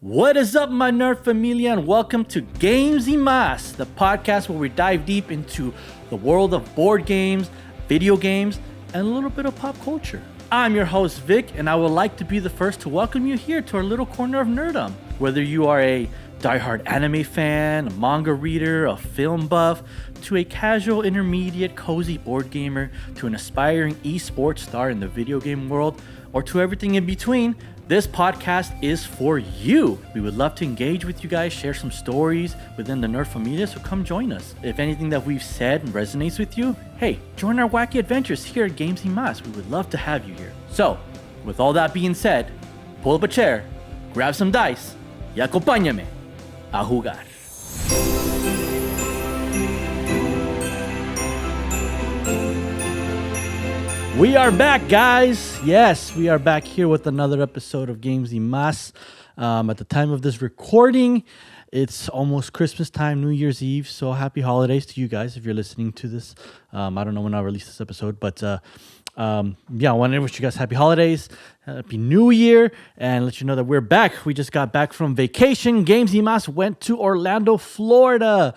What is up, my nerd familia, and welcome to Games y MÁS, the podcast where we dive deep into the world of board games, video games, and a little bit of pop culture. I'm your host, Vic, and I would like to be the first to welcome you here to our little corner of nerdom. Whether you are a diehard anime fan, a manga reader, a film buff, to a casual, intermediate, cozy board gamer, to an aspiring esports star in the video game world, or to everything in between, this podcast is for you. We would love to engage with you guys, share some stories within the nerd familia, so come join us. If anything that we've said resonates with you, hey, join our wacky adventures here at Games y MÁS. We would love to have you here. So, with all that being said, pull up a chair, grab some dice, y acompáñame a jugar. We are back, guys. Yes, we are back here with another episode of Games y MÁS. At the time of this recording, it's almost Christmas time, New Year's Eve. So happy holidays to you guys if you're listening to this. I don't know when I'll release this episode, but I want to wish you guys happy holidays, happy New Year, and let you know that we're back. We just got back from vacation. Games y MÁS went to Orlando, Florida.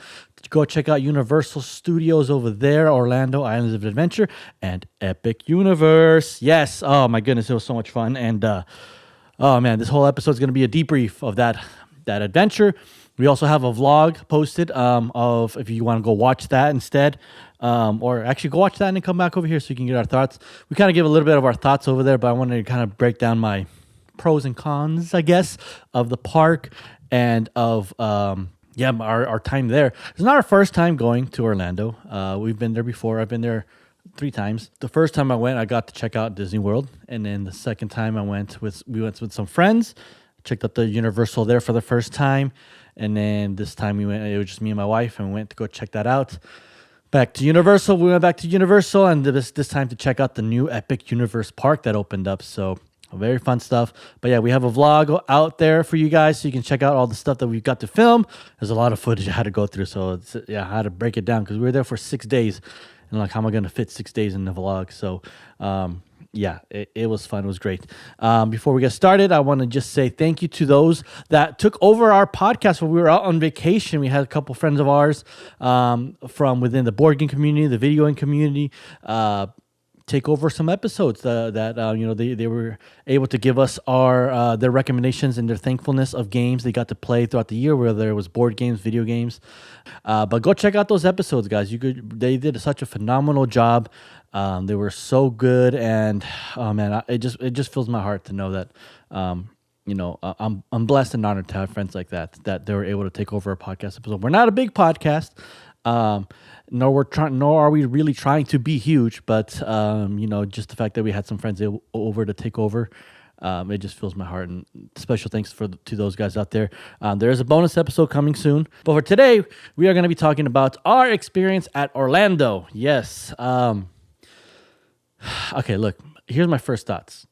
Go check out Universal Studios over there, Orlando, Islands of Adventure, and Epic Universe. Yes. Oh, my goodness. It was so much fun. And, oh, man, this whole episode is going to be a debrief of that adventure. We also have a vlog posted of if you want to go watch that instead. Or actually go watch that and then come back over here so you can get our thoughts. We kind of give a little bit of our thoughts over there, but I wanted to kind of break down my pros and cons, I guess, of the park and of... our time there. It's not our first time going to Orlando. We've been there before. I've been there 3 times. The first time I went, I got to check out Disney World. And then the second time we went with some friends, checked out the Universal there for the first time. And then this time it was just me and my wife, and we went to go check that out. Back to Universal. We went back to Universal, and this time to check out the new Epic Universe park that opened up. So very fun stuff. But yeah, we have a vlog out there for you guys so you can check out all the stuff that we've got to film. There's a lot of footage I had to go through. So I had to break it down because we were there for 6 days. And like, how am I going to fit 6 days in the vlog? So it was fun. It was great. Before we get started, I want to just say thank you to those that took over our podcast when we were out on vacation. We had a couple friends of ours from within the board game community, the video game community, take over some episodes that they were able to give us their recommendations and their thankfulness of games they got to play throughout the year, whether it was board games, video games. But go check out those episodes, guys. They did such a phenomenal job. They were so good, and oh man, it just fills my heart to know that I'm blessed and honored to have friends like that they were able to take over a podcast episode. We're not a big podcast. Nor are we really trying to be huge, but just the fact that we had some friends over to take over, it just fills my heart. And special thanks to those guys out there. There is a bonus episode coming soon, but for today, we are going to be talking about our experience at Orlando. Yes. Okay, look. Here's my first thoughts.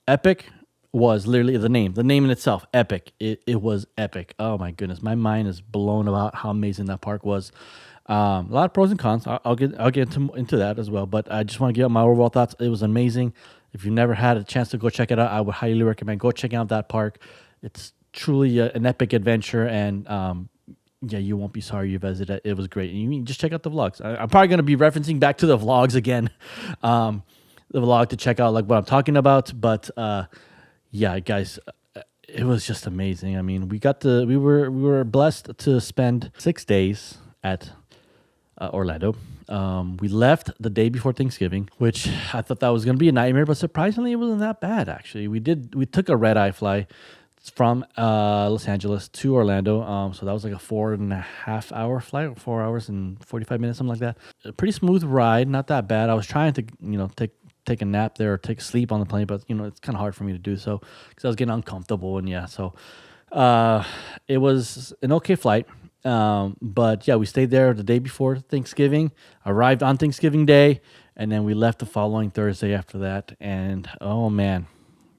Epic was literally the name in itself. Epic. It was epic. Oh my goodness, my mind is blown about how amazing that park was. A lot of pros and cons. I'll get into that as well. But I just want to give out my overall thoughts. It was amazing. If you've never had a chance to go check it out, I would highly recommend go checking out that park. It's truly an epic adventure, and you won't be sorry you visited. It was great. You just check out the vlogs. I'm probably going to be referencing back to the vlogs again, the vlog to check out like what I'm talking about. But guys, it was just amazing. I mean, we were blessed to spend 6 days at Orlando. We left the day before Thanksgiving, which I thought that was going to be a nightmare, but surprisingly, it wasn't that bad. Actually, we took a red-eye fly from Los Angeles to Orlando. So that was like a 4.5 hour flight, 4 hours and 45 minutes, something like that. A pretty smooth ride, not that bad. I was trying to, take a nap there or take a sleep on the plane, but it's kind of hard for me to do so because I was getting uncomfortable. And so it was an okay flight. But yeah, we stayed there the day before Thanksgiving, arrived on Thanksgiving Day, and then we left the following Thursday after that. And oh man,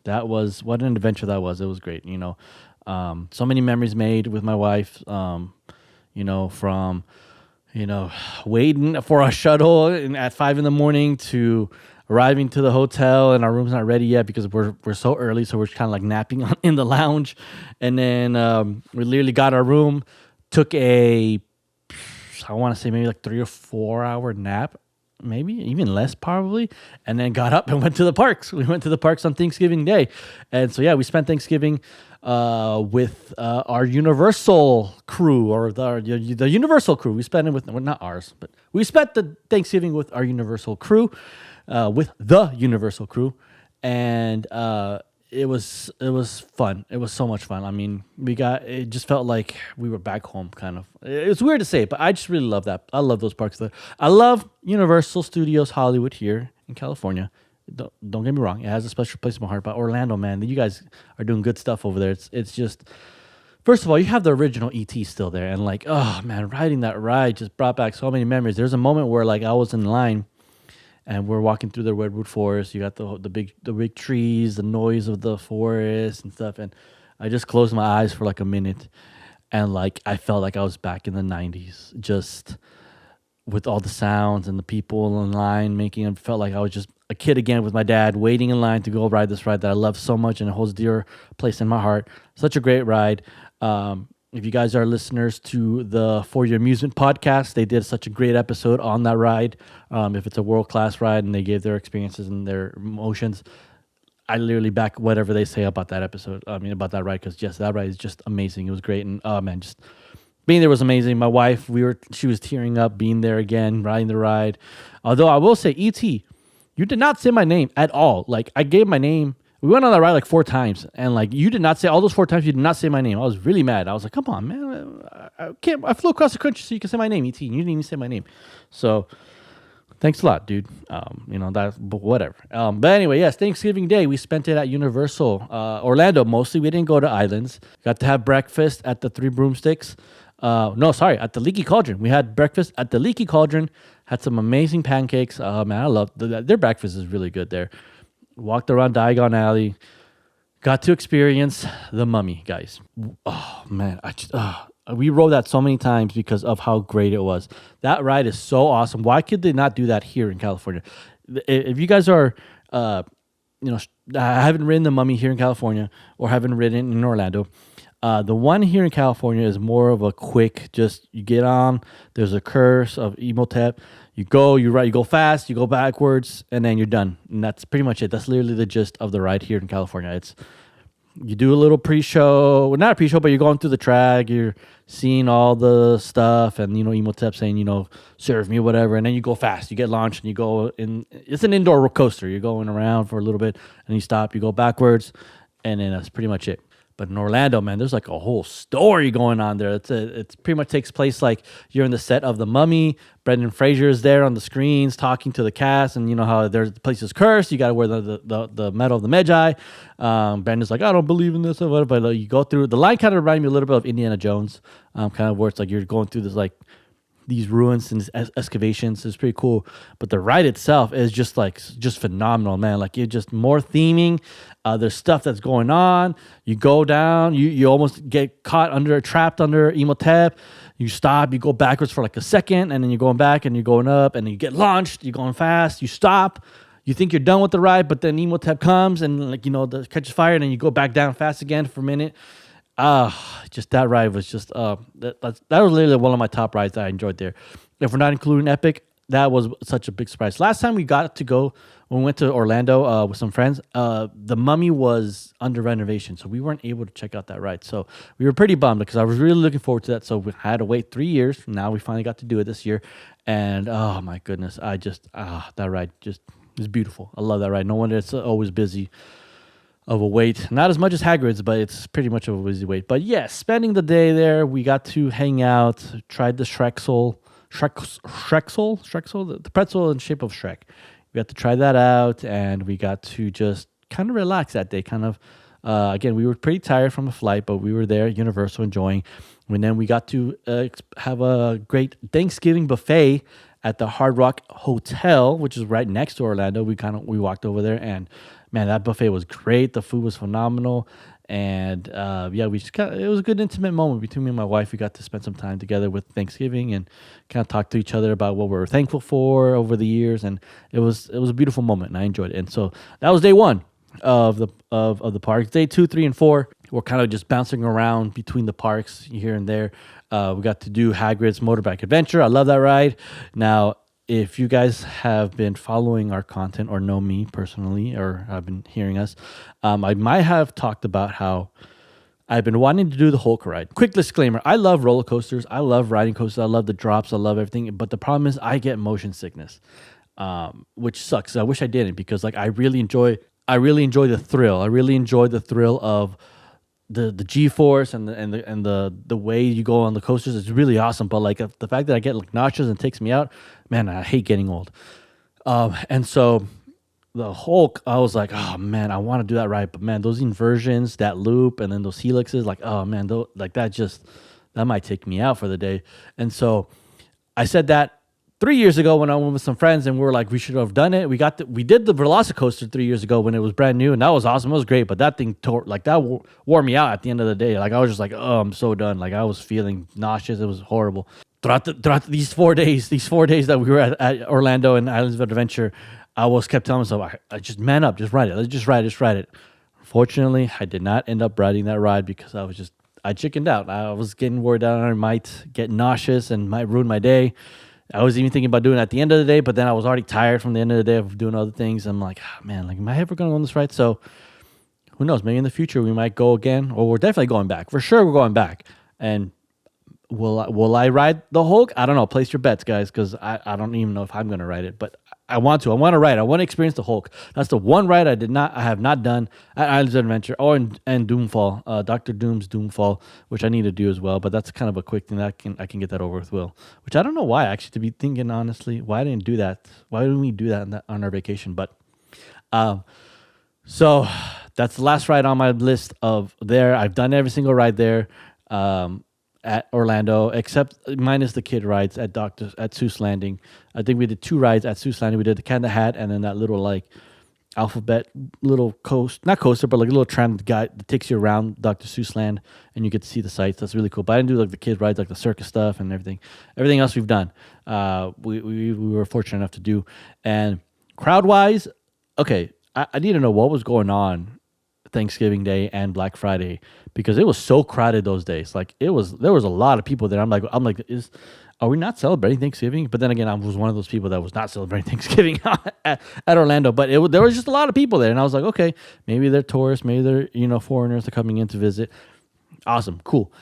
what an adventure that was. It was great. So many memories made with my wife, from, waiting for a shuttle at 5 a.m. to arriving to the hotel and our room's not ready yet because we're so early, so we're kind of like napping in the lounge. And then we literally got our room, took I want to say maybe like 3 or 4 hour nap, maybe even less probably, and then got up and went to the parks. We went to the parks on Thanksgiving Day. And so yeah, we spent Thanksgiving with our Universal crew, or the Universal crew. We spent it with, well, not ours, but we spent the Thanksgiving with our Universal crew, and it was fun. It was so much fun. I mean, it just felt like we were back home, kind of. It's weird to say, but I just really love that. I love those parks there. I love Universal Studios Hollywood here in California. Don't get me wrong. It has a special place in my heart. But Orlando, man, you guys are doing good stuff over there. It's just, first of all, you have the original ET still there. And like, oh man, riding that ride just brought back so many memories. There's a moment where like I was in line and we're walking through the redwood forest. You got the big trees, the noise of the forest and stuff. And I just closed my eyes for like a minute, and like I felt like I was back in the 90s, just with all the sounds and the people in line making it felt like I was just a kid again with my dad waiting in line to go ride this ride that I love so much and it holds dear place in my heart. Such a great ride. If you guys are listeners to the For Your Amusement podcast, they did such a great episode on that ride. If it's a world-class ride and they gave their experiences and their emotions, I literally back whatever they say about that episode. I mean, about that ride, because yes, that ride is just amazing. It was great. And man, just being there was amazing. My wife, she was tearing up being there again, riding the ride. Although I will say, E.T., you did not say my name at all. Like, I gave my name. We went on that ride like 4 times, and like you did not say all those 4 times. You did not say my name. I was really mad. I was like, "Come on, man! I can't. I flew across the country so you can say my name, ET. You didn't even say my name." So, thanks a lot, dude. But whatever. But anyway, yes, Thanksgiving Day we spent it at Universal Orlando mostly. We didn't go to islands. Got to have breakfast at the Three Broomsticks. At the Leaky Cauldron. We had breakfast at the Leaky Cauldron. Had some amazing pancakes. Man, I love their breakfast is really good there. Walked around Diagon Alley, got to experience the Mummy, guys. Oh man, we rode that so many times because of how great it was. That ride is so awesome. Why could they not do that here in California? If you guys are, haven't ridden the Mummy here in California or haven't ridden in Orlando, the one here in California is more of a quick, just you get on, there's a curse of Imhotep. You go, you ride, you go fast, you go backwards, and then you're done. And that's pretty much it. That's literally the gist of the ride here in California. You do a little pre-show, well, not a pre-show, but you're going through the track, you're seeing all the stuff, and Imhotep saying, serve me, whatever, and then you go fast, you get launched, and you go in. It's an indoor coaster. You're going around for a little bit, and you stop, you go backwards, and then that's pretty much it. But in Orlando, man, there's like a whole story going on there. It pretty much takes place like you're in the set of The Mummy. Brendan Fraser is there on the screens talking to the cast, and you know how the place is cursed. You got to wear the medal of the Magi. Brendan's like, I don't believe in this or whatever. But you go through the line, kind of reminded me a little bit of Indiana Jones, kind of where it's like you're going through this like these ruins and excavations. Is pretty cool. But the ride itself is just phenomenal, man. Like you're just more theming. There's stuff that's going on. You go down, you almost get trapped under Imhotep. You stop, you go backwards for like a second, and then you're going back and you're going up, and then you get launched, you're going fast, you stop. You think you're done with the ride, but then Imhotep comes and catches fire, and then you go back down fast again for a minute. Just that ride was just that was literally one of my top rides that I enjoyed there. If we're not including Epic, that was such a big surprise. Last time we got to go, when we went to Orlando with some friends, the Mummy was under renovation, so we weren't able to check out that ride. So we were pretty bummed because I was really looking forward to that. So we had to wait 3 years. Now we finally got to do it this year, and oh my goodness, that ride just is beautiful. I love that ride. No wonder it's always busy. Of a wait, not as much as Hagrid's, but it's pretty much of a busy wait. But yes, spending the day there, we got to hang out, tried the Shrexel, the pretzel in shape of Shrek. We got to try that out, and we got to just kind of relax that day. Again, we were pretty tired from the flight, but we were there at Universal enjoying. And then we got to have a great Thanksgiving buffet at the Hard Rock Hotel, which is right next to Orlando. We walked over there, and man, that buffet was great. The food was phenomenal. And yeah, we just it was a good intimate moment between me and my wife. We got to spend some time together with Thanksgiving and kind of talk to each other about what we were thankful for over the years. And it was a beautiful moment, and I enjoyed it. And so that was day one of the parks. Day 2, 3, and 4, we're kind of just bouncing around between the parks here and there. We got to do Hagrid's Motorbike Adventure. I love that ride. Now, if you guys have been following our content or know me personally or have been hearing us, I might have talked about how I've been wanting to do the Hulk ride. Quick disclaimer, I love roller coasters. I love riding coasters. I love the drops. I love everything. But the problem is I get motion sickness, which sucks. I wish I didn't, because like I really enjoy the thrill. I really enjoy the thrill of the G-force and the way you go on the coasters is really awesome. But like the fact that I get like nauseous and takes me out, man, I hate getting old. And so the Hulk, I was like, oh man, I want to do that ride, but man, those inversions, that loop, and then those helixes, like, oh man, like that might take me out for the day. And so I said that 3 years ago when I went with some friends, and we were like, we should have done it. We did the Velocicoaster 3 years ago when it was brand new, and that was awesome. It was great, but that thing wore me out at the end of the day. Like I was just like, oh, I'm so done. Like I was feeling nauseous. It was horrible. Throughout these 4 days that we were at Orlando and Islands of Adventure, I kept telling myself, I just man up, just ride it. Let's just ride it. Fortunately, I did not end up riding that ride because I chickened out. I was getting worried that I might get nauseous and might ruin my day. I was even thinking about doing it at the end of the day, but then I was already tired from the end of the day of doing other things. I'm like, oh, man, like, am I ever going to go on this ride? So who knows? Maybe in the future we might go again, or we're definitely going back. For sure, we're going back. And will I ride the Hulk? I don't know. Place your bets, guys, because I don't even know if I'm going to ride it, but I want to ride. I want to experience the Hulk. That's the one ride I have not done at Islands of Adventure and Doomfall, Dr. Doom's Doomfall, which I need to do as well. But that's kind of a quick thing that I can get that over with, Will. Which I don't know why, actually, to be thinking honestly, why I didn't do that. Why didn't we do that on our vacation? But so that's the last ride on my list of there. I've done every single ride there. At Orlando, except minus the kid rides at Seuss Landing. I think we did 2 rides at Seuss Landing. We did the Cat in the Hat, and then that little like alphabet little not coaster, but like a little tram guy that takes you around Dr. Seuss Land, and you get to see the sights. That's really cool. But I didn't do like the kid rides, like the circus stuff and everything. Everything else we've done, we were fortunate enough to do. And crowd wise, okay, I need to know what was going on Thanksgiving Day and Black Friday, because it was so crowded those days. Like there was a lot of people there. I'm like, are we not celebrating Thanksgiving? But then again, I was one of those people that was not celebrating Thanksgiving at Orlando. But there was just a lot of people there, and I was like, okay, maybe they're tourists, maybe they're foreigners, they're coming in to visit. Awesome, cool.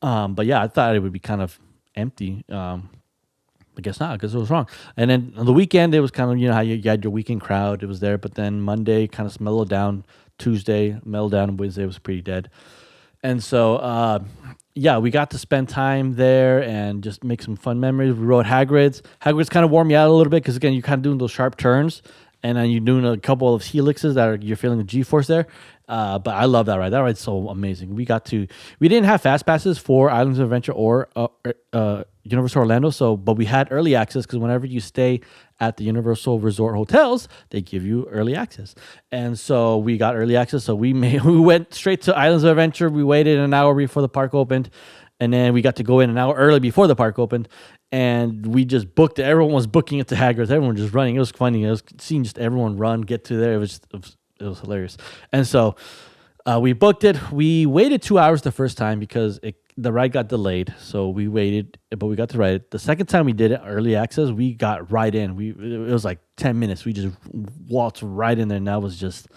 But yeah, I thought it would be kind of empty. I guess not, because it was wrong. And then on the weekend, it was kind of, how you had your weekend crowd. It was there, but then Monday kind of mellowed down. Tuesday mellowed down, and Wednesday was pretty dead. And so, yeah, we got to spend time there and just make some fun memories. We rode Hagrid's. Hagrid's kind of wore me out a little bit because, again, you're kind of doing those sharp turns, and then you're doing a couple of helixes you're feeling the G-force there. But I love that ride. That ride's so amazing. We didn't have fast passes for Islands of Adventure or Universal Orlando, but we had early access, because whenever you stay at the Universal Resort hotels, they give you early access. And so we got early access. So we went straight to Islands of Adventure. We waited an hour before the park opened, and then we got to go in an hour early before the park opened. And we just booked it. Everyone was booking it to Hagrid's. Everyone was just running. It was funny. I was seeing just everyone run, get to there. It was hilarious. And so we booked it. We waited 2 hours the first time because the ride got delayed. So we waited, but we got to ride it. The second time we did it, early access, we got right in. It was like 10 minutes. We just waltzed right in there, and that was just,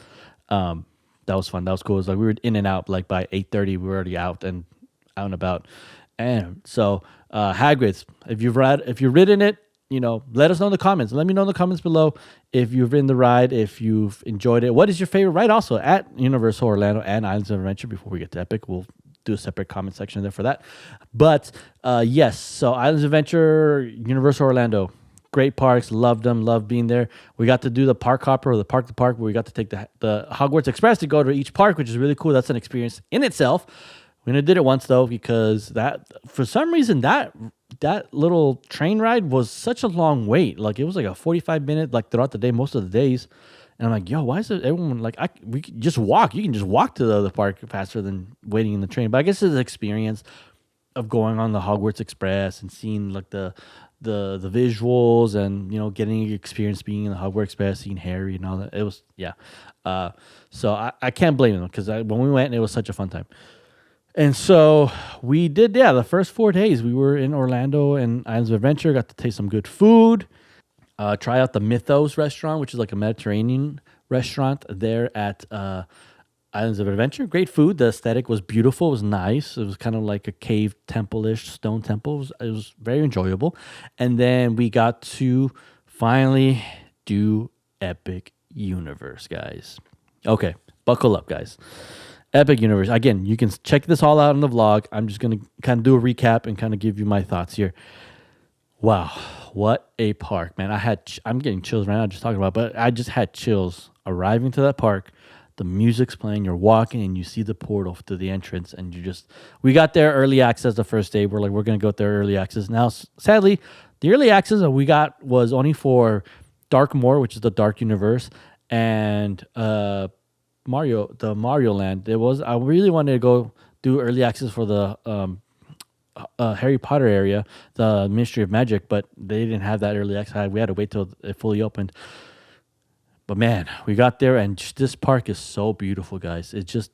that was fun. That was cool. It was like we were in and out. Like by 8:30, we were already out and about. And so Hagrid's, if you've ridden it, let us know in the comments. Let me know in the comments below if you've ridden the ride, if you've enjoyed it. What is your favorite ride also at Universal Orlando and Islands of Adventure? Before we get to Epic, we'll do a separate comment section there for that. But yes, so Islands of Adventure, Universal Orlando, great parks. Loved them. Loved being there. We got to do the park hopper, or the park to park, where we got to take the Hogwarts Express to go to each park, which is really cool. That's an experience in itself. We only did it once though, because that, for some reason, that little train ride was such a long wait. Like it was like a 45-minute, like throughout the day, most of the days. And I'm like, yo, why is it everyone like we can just walk? You can just walk to the other park faster than waiting in the train. But I guess it's the experience of going on the Hogwarts Express and seeing like the visuals and getting experience being in the Hogwarts Express, seeing Harry and all that. It was so I can't blame them because when we went, it was such a fun time. And so we did, the first 4 days we were in Orlando and Islands of Adventure. Got to taste some good food. Try out the Mythos restaurant, which is like a Mediterranean restaurant there at Islands of Adventure. Great food. The aesthetic was beautiful. It was nice. It was kind of like a cave temple-ish, stone temple. It was very enjoyable. And then we got to finally do Epic Universe, guys. Okay, buckle up, guys. Epic Universe. Again, you can check this all out in the vlog. I'm just going to kind of do a recap and kind of give you my thoughts here. Wow, what a park, man. I'm getting chills right now just talking about it, but I just had chills arriving to that park. The music's playing, you're walking, and you see the portal to the entrance, and we got there early access the first day. We're like, we're going to go there early access. Now, sadly, the early access that we got was only for Darkmoor, which is the Dark Universe, and the Mario Land. I really wanted to go do early access for the Harry Potter area, the Ministry of Magic, but they didn't have that early access. We had to wait till it fully opened. But man, we got there, and this park is so beautiful, guys. It's just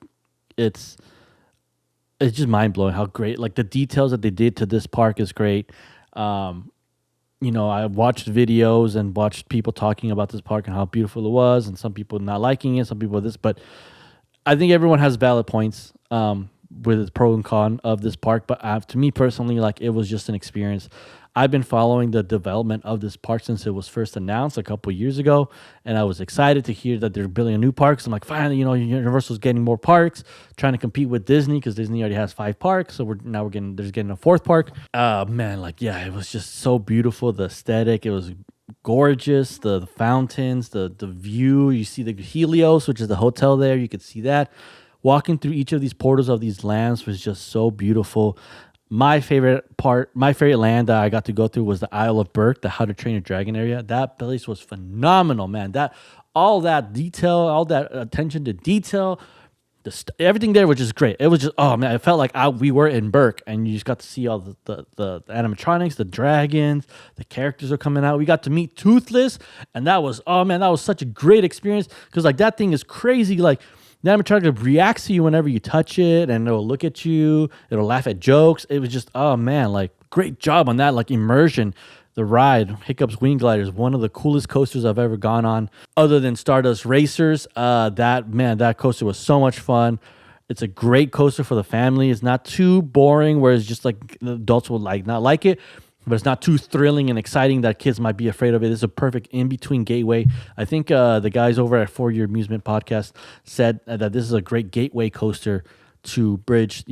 mind blowing how great. Like the details that they did to this park is great. I watched videos and watched people talking about this park and how beautiful it was, and some people not liking it, some people this. But I think everyone has valid points with its pro and con of this park. But to me personally, like it was just an experience. I've been following the development of this park since it was first announced a couple of years ago, and I was excited to hear that they're building a new park. So I'm like, finally, Universal's getting more parks, trying to compete with Disney because Disney already has 5 parks. So we're getting a 4th park. Man, it was just so beautiful. The aesthetic, it was gorgeous. The fountains, the view. You see the Helios, which is the hotel there. You could see that. Walking through each of these portals of these lands was just so beautiful. My favorite land that I got to go through was the Isle of Berk, the How to Train Your Dragon area. That place was phenomenal, man. All that detail, all that attention to detail, everything there was just great. It was just, oh man, I felt like we were in Berk, and you just got to see all the animatronics, the dragons, the characters are coming out. We got to meet Toothless, and that was such a great experience because that thing is crazy. The animatronic reacts to you whenever you touch it, and it'll look at you. It'll laugh at jokes. It was just, oh man, great job on that, immersion. The ride, Hiccup's Wing Glider, is one of the coolest coasters I've ever gone on, other than Stardust Racers. That coaster was so much fun. It's a great coaster for the family. It's not too boring, where it's just the adults will not like it. But it's not too thrilling and exciting that kids might be afraid of it. It's a perfect in-between gateway. I think the guys over at 4-Year Amusement Podcast said that this is a great gateway coaster to bridge,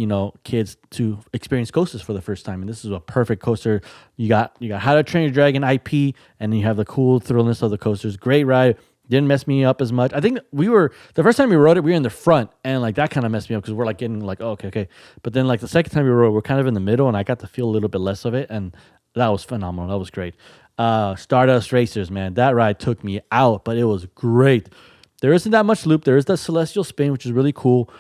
kids to experience coasters for the first time. And this is a perfect coaster. You got How to Train Your Dragon IP, and then you have the cool thrillness of the coasters. Great ride. Didn't mess me up as much. I think the first time we rode it, we were in the front, and that kind of messed me up because we're getting oh, okay. But then the second time we rode, we're kind of in the middle, and I got to feel a little bit less of it, and that was phenomenal. That was great. Stardust Racers, man. That ride took me out, but it was great. There isn't that much loop. There is that Celestial Spin, which is really cool.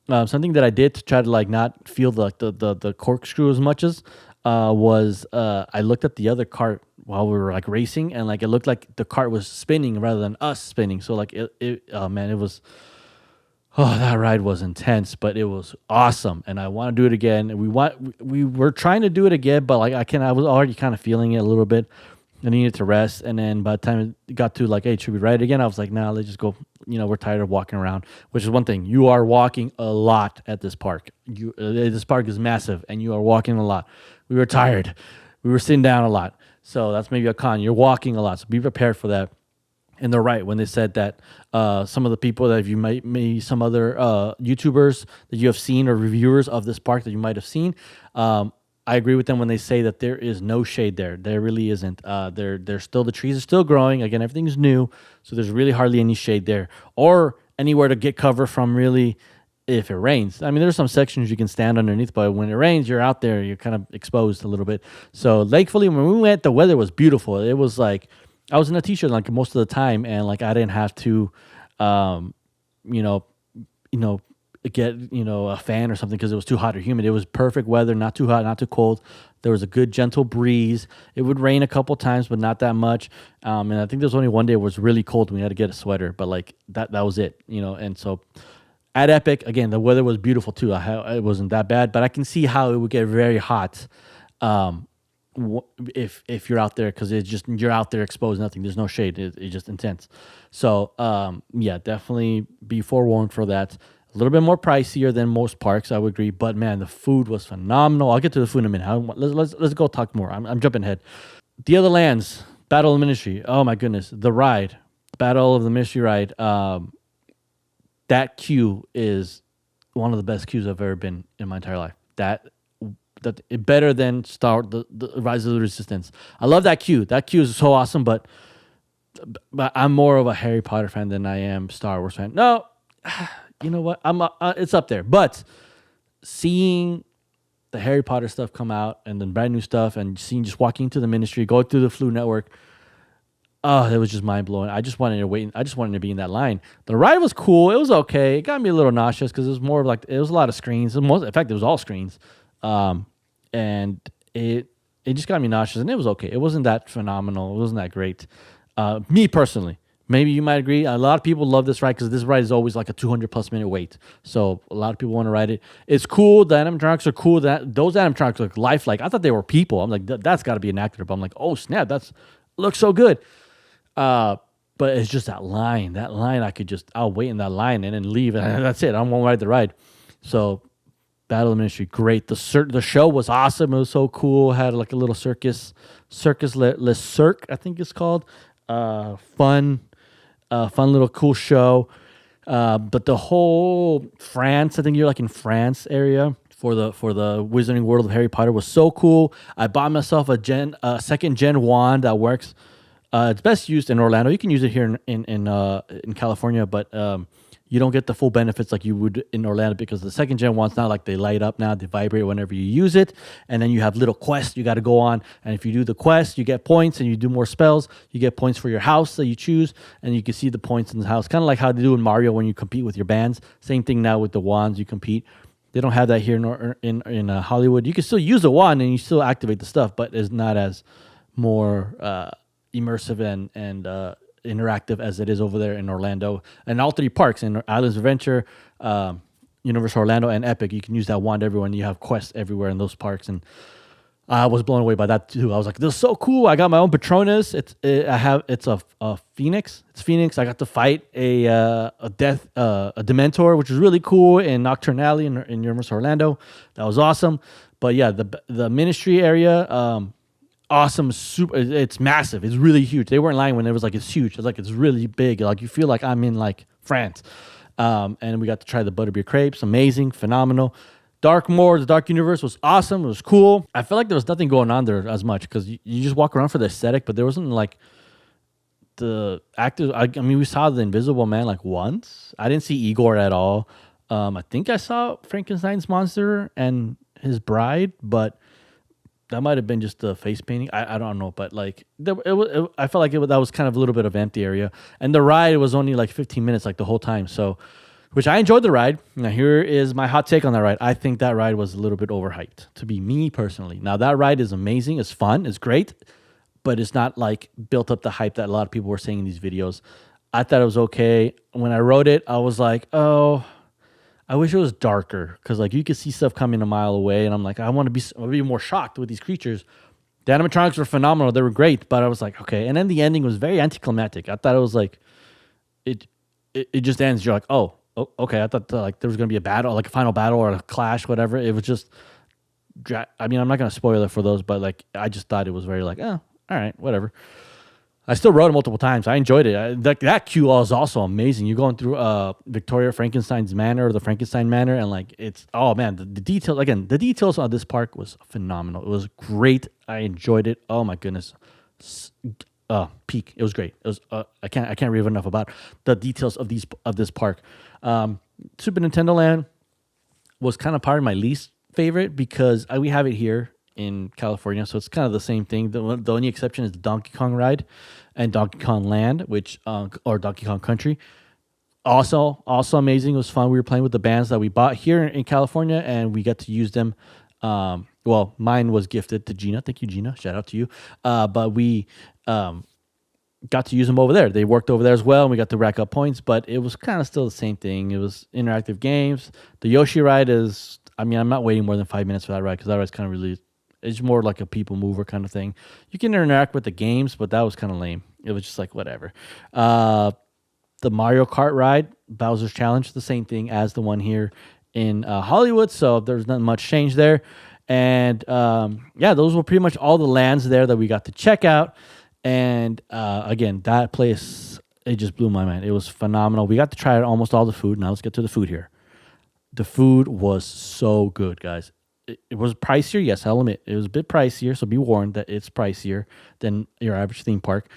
Something that I did to try to not feel the corkscrew as much as was I looked at the other cart while we were racing, and it looked like the cart was spinning rather than us spinning. So it was. Oh, that ride was intense, but it was awesome, and I want to do it again. We were trying to do it again, but I was already kind of feeling it a little bit. I needed to rest, and then by the time it got to hey, should we ride it again? I was like, nah, let's just go. We're tired of walking around, which is one thing. You are walking a lot at this park. This park is massive, and you are walking a lot. We were tired. We were sitting down a lot, so that's maybe a con. You're walking a lot, so be prepared for that. And they're right when they said that some of the people that you maybe some other YouTubers that you have seen or reviewers of this park that you might have seen, I agree with them when they say that there is no shade there. There really isn't. There's still, the trees are still growing. Again, everything's new, so there's really hardly any shade there or anywhere to get cover from really if it rains. I mean, there's some sections you can stand underneath, but when it rains, you're out there, you're kind of exposed a little bit. So thankfully, when we went, the weather was beautiful. It was I was in a t-shirt like most of the time, and like I didn't have to, um, you know, you know, get a fan or something because it was too hot or humid. It was perfect weather, not too hot, not too cold. There was a good gentle breeze. It would rain a couple times, but not that much. And I think there was only one day it was really cold. And we had to get a sweater, but like that was it, And so at Epic again, the weather was beautiful too. It wasn't that bad, but I can see how it would get very hot. Um, if you're out there because it's just you're out there exposed, nothing, there's no shade, it's just intense. So yeah, definitely be forewarned for that. A little bit more pricier than most parks, I would agree, but man, the food was phenomenal. I'll get to the food in a minute. Let's go talk more. I'm jumping ahead. The other lands, Battle of the Ministry, oh my goodness, the ride, Battle of the Ministry ride, that queue is one of the best queues I've ever been in my entire life. That better than the Rise of the Resistance. I love that queue. That queue is so awesome, but I'm more of a Harry Potter fan than I am Star Wars fan. No, you know what? It's up there. But seeing the Harry Potter stuff come out and then brand new stuff and seeing just walking into the Ministry, going through the Flu Network, oh, it was just mind blowing. I just wanted to wait. I just wanted to be in that line. The ride was cool. It was okay. It got me a little nauseous because it was more of like it was a lot of screens. In fact, it was all screens. And it just got me nauseous, and it was okay. It wasn't that phenomenal. It wasn't that great. Me personally, maybe you might agree. A lot of people love this ride because this ride is always like a 200+ minute wait. So a lot of people want to ride it. It's cool. The animatronics are cool. Those animatronics look lifelike. I thought they were people. I'm like, that's got to be an actor. But I'm like, oh snap, that's looks so good. But it's just that line. That line, I'll wait in that line and then leave, and that's it. I won't ride the ride. So Battle of the Ministry, great. The show was awesome. It was so cool. Had like a little circus Le Cirque, I think it's called. Fun little cool show. But the whole France, I think you're like in France area for the Wizarding World of Harry Potter was so cool. I bought myself a second gen wand that works. It's best used in Orlando. You can use it here in California, but you don't get the full benefits like you would in Orlando because the second gen one's not like they light up now, they vibrate whenever you use it. And then you have little quests you got to go on. And if you do the quest, you get points, and you do more spells, you get points for your house that you choose. And you can see the points in the house, kind of like how they do in Mario when you compete with your bands. Same thing now with the wands, you compete. They don't have that here in Hollywood. You can still use the wand and you still activate the stuff, but it's not as more immersive and interactive as it is over there in Orlando. And all three parks, in Islands of Adventure, Universal Orlando, and Epic, you can use that wand everywhere, and you have quests everywhere in those parks. And I was blown away by that too. I was like, this is so cool. I got my own Patronus. It's a Phoenix. It's Phoenix. I got to fight a Dementor, which was really cool, in Nocturnally in Universal Orlando. That was awesome. But yeah, the Ministry area, awesome, super. It's massive. It's really huge. They weren't lying when it was like it's huge. It's like it's really big. Like you feel like I'm in like France. And we got to try the butterbeer crepes. Amazing, phenomenal. The Dark Universe was awesome. It was cool. I feel like there was nothing going on there as much because you just walk around for the aesthetic, but there wasn't like the actors. I mean, we saw the Invisible Man like once. I didn't see Igor at all. I think I saw Frankenstein's monster and his bride, but that might have been just the face painting. I don't know, but like I felt like that was kind of a little bit of empty area, and the ride was only like 15 minutes, like the whole time. So, which I enjoyed the ride. Now here is my hot take on that ride. I think that ride was a little bit overhyped, to be me personally. Now that ride is amazing, it's fun, it's great, but it's not like built up the hype that a lot of people were saying in these videos. I thought it was okay. When I wrote it, I was like, oh, I wish it was darker because like you could see stuff coming a mile away, and I'm like, I want to be more shocked with these creatures. The animatronics were phenomenal; they were great, but I was like, okay. And then the ending was very anticlimactic. I thought it was like, it just ends. You're like, oh, okay. I thought like there was gonna be a battle, like a final battle or a clash, whatever. It was just, I mean, I'm not gonna spoil it for those, but like I just thought it was very like, oh, all right, whatever. I still rode it multiple times. I enjoyed it. That queue is also amazing. You're going through Victoria Frankenstein's manor, or the Frankenstein manor, and like it's, oh man, the details, again, the details on this park was phenomenal. It was great. I enjoyed it. Oh my goodness. Peak. It was great. It was I can't rave enough about the details of this park. Super Nintendo Land was kind of part of my least favorite because we have it here in California, so it's kind of the same thing. The only exception is the Donkey Kong ride and Donkey Kong Land, which or Donkey Kong Country. Also amazing. It was fun. We were playing with the bands that we bought here in California, and we got to use them. Well, mine was gifted to Gina. Thank you, Gina. Shout out to you. But we got to use them over there. They worked over there as well, and we got to rack up points. But it was kind of still the same thing. It was interactive games. The Yoshi ride is. I mean, I'm not waiting more than 5 minutes for that ride because that ride's kind of really. It's more like a people mover kind of thing. You can interact with the games, but that was kind of lame. It was just like whatever. The Mario Kart ride, Bowser's Challenge, the same thing as the one here in Hollywood. So there's not much change there. And yeah, those were pretty much all the lands there that we got to check out. And again, that place, it just blew my mind. It was phenomenal. We got to try almost all the food. Now let's get to the food here. The food was so good, guys. It was pricier. Yes, I'll admit. It was a bit pricier. So be warned that it's pricier than your average theme park.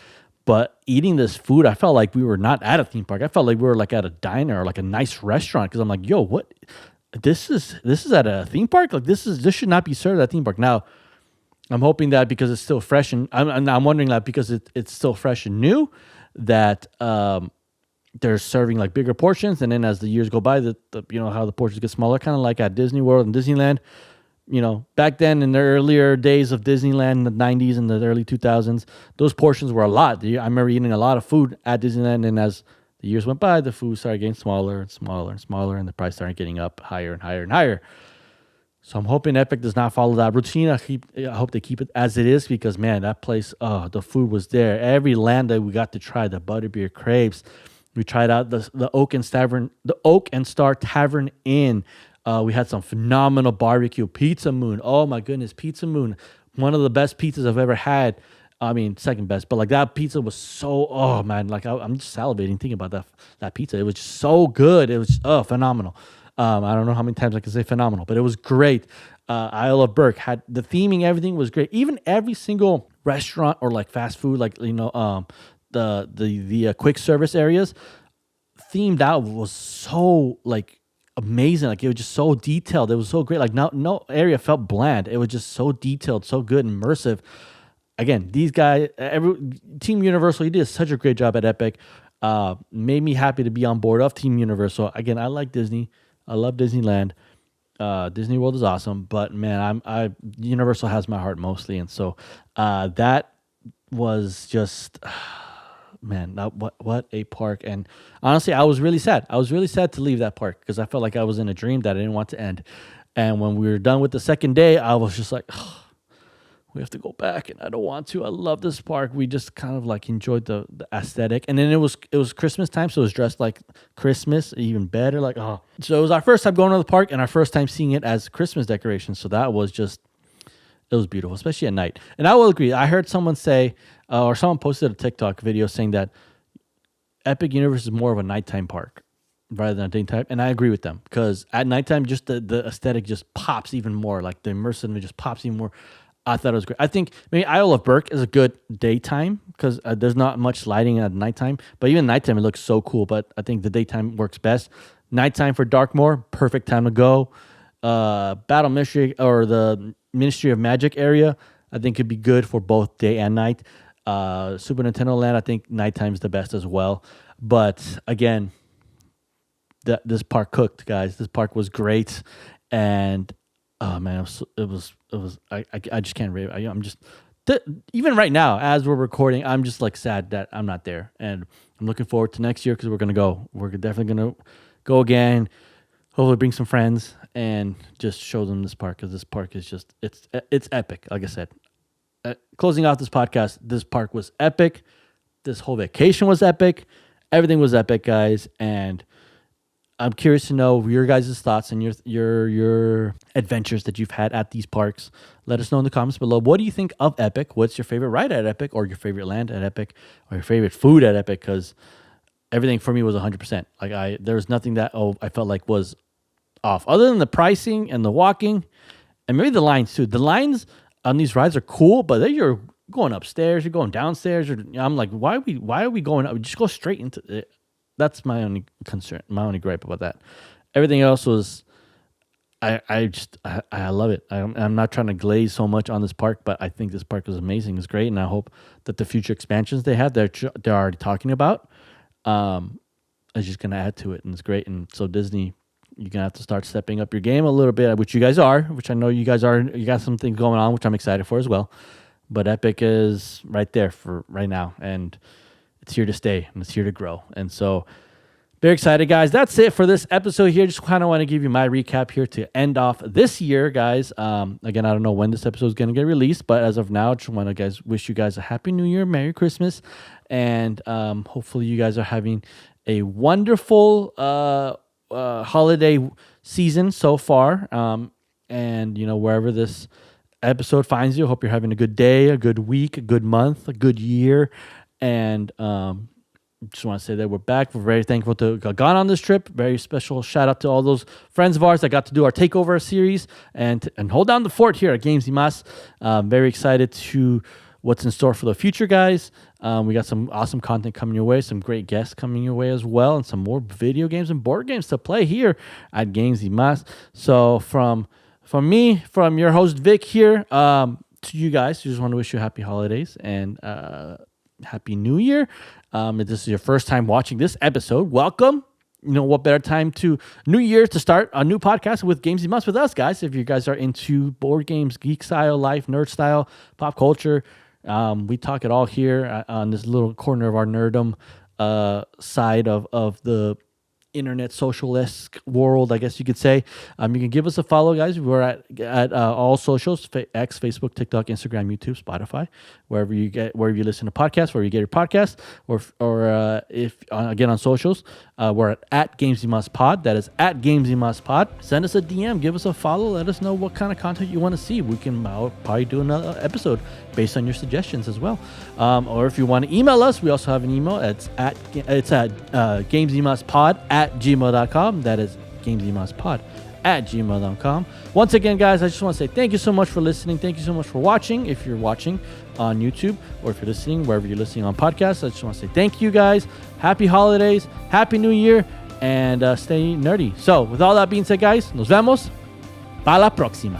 But eating this food, I felt like we were not at a theme park. I felt like we were like at a diner or like a nice restaurant because I'm like, yo, what? This is at a theme park? Like this should not be served at a theme park. Now, I'm hoping that because it's still fresh and I'm wondering that because it's still fresh and new that they're serving like bigger portions, and then as the years go by, the you know how the portions get smaller, kind of like at Disney World and Disneyland. You know, back then in the earlier days of Disneyland in the 90s and the early 2000s, those portions were a lot. I remember eating a lot of food at Disneyland, and as the years went by, the food started getting smaller and smaller and smaller, and the price started getting up higher and higher and higher. So I'm hoping Epic does not follow that routine. I hope they keep it as it is because, man, that place, the food was there. Every land that we got to try, the butterbeer crepes. We tried out the Oak and Star Tavern Inn. We had some phenomenal barbecue. Pizza Moon. Oh, my goodness. Pizza Moon. One of the best pizzas I've ever had. I mean, second best. But, like, that pizza was so... Oh, man. Like, I'm just salivating thinking about that pizza. It was just so good. It was, phenomenal. I don't know how many times I can say phenomenal. But it was great. Isle of Burke had... The theming, everything was great. Even every single restaurant or, like, fast food, like, you know... the quick service areas themed out was so like amazing. Like it was just so detailed. It was so great. Like no area felt bland. It was just so detailed, so good, and immersive. Again, these guys, Team Universal, he did such a great job at Epic. Made me happy to be on board of Team Universal. Again, I like Disney. I love Disneyland. Disney World is awesome, but man, Universal has my heart mostly, and so that was just. Man, what a park. And honestly, I was really sad. I was really sad to leave that park because I felt like I was in a dream that I didn't want to end. And when we were done with the second day, I was just like, oh, we have to go back, and I don't want to. I love this park. We just kind of like enjoyed the aesthetic. And then it was Christmas time, so it was dressed like Christmas, even better. Like, oh. So it was our first time going to the park and our first time seeing it as Christmas decorations. So that was just... It was beautiful, especially at night. And I will agree. I heard someone say, or someone posted a TikTok video saying that Epic Universe is more of a nighttime park rather than a daytime. And I agree with them because at nighttime, just the aesthetic just pops even more. Like the immersiveness just pops even more. I thought it was great. I think maybe Isle of Burke is a good daytime because there's not much lighting at nighttime. But even nighttime, it looks so cool. But I think the daytime works best. Nighttime for Darkmoor, perfect time to go. Battle Mystery or the Ministry of Magic area, I think could be good for both day and night. Super Nintendo Land, I think nighttime's the best as well. But again, this park cooked, guys. This park was great, and oh man, it was. I just can't rave. I'm just even right now as we're recording, I'm just like sad that I'm not there, and I'm looking forward to next year because we're gonna go. We're definitely gonna go again. Hopefully bring some friends and just show them this park because this park is just, it's epic. Like I said, closing off this podcast, this park was epic. This whole vacation was epic. Everything was epic, guys. And I'm curious to know your guys' thoughts and your adventures that you've had at these parks. Let us know in the comments below. What do you think of Epic? What's your favorite ride at Epic, or your favorite land at Epic, or your favorite food at Epic? Because everything for me was 100%. Like there was nothing that I felt like was off, other than the pricing and the walking, and maybe the lines too. The lines on these rides are cool, but then you're going upstairs, you're going downstairs. I'm like, why are we going up? Just go straight into it. That's my only concern, my only gripe about that. Everything else was I love it. I'm not trying to glaze so much on this park, but I think this park is amazing. It's great, and I hope that the future expansions they have, they're already talking about, is just gonna add to it, and it's great. And so Disney, you're gonna have to start stepping up your game a little bit, which you guys are, which I know you guys are. You got some things going on, which I'm excited for as well. But Epic is right there for right now, and it's here to stay, and it's here to grow. And so, very excited, guys. That's it for this episode here. Just kind of want to give you my recap here to end off this year, guys. Again, I don't know when this episode is going to get released, but as of now, just want to wish you guys a Happy New Year, Merry Christmas, and hopefully you guys are having a wonderful holiday season so far. And, wherever this episode finds you, hope you're having a good day, a good week, a good month, a good year, and just want to say that we're back. We're very thankful to have gone on this trip. Very special shout out to all those friends of ours that got to do our takeover series and hold down the fort here at Games y MÁS. Very excited to what's in store for the future, guys. We got some awesome content coming your way, some great guests coming your way as well, and some more video games and board games to play here at Games y MÁS. So from me, from your host Vic here, to you guys, just want to wish you happy holidays and Happy New Year. If this is your first time watching this episode, welcome. What better time to New Year to start a new podcast with Games y MÁS with us, guys. If you guys are into board games, geek style, life, nerd style, pop culture, we talk it all here on this little corner of our nerdom side of the internet socialist world, I guess you could say. You can give us a follow, guys. We're at all socials: X, Facebook, TikTok, Instagram, YouTube, Spotify, wherever you listen to podcasts, wherever you get your podcasts, or if again on socials, we're at Games y MÁS Pod. That is at Games y MÁS Pod. Send us a DM, give us a follow, let us know what kind of content you want to see. We can probably do another episode based on your suggestions as well. Or if you want to email us, we also have an email. It's at gamesymastpod@gmail.com. That is gamesymastpod@gmail.com. Once again, guys, I just want to say thank you so much for listening. Thank you so much for watching. If you're watching on YouTube or if you're listening wherever you're listening on podcasts, I just want to say thank you, guys. Happy holidays, Happy New Year, and stay nerdy. So with all that being said, guys, nos vemos. Pa la próxima.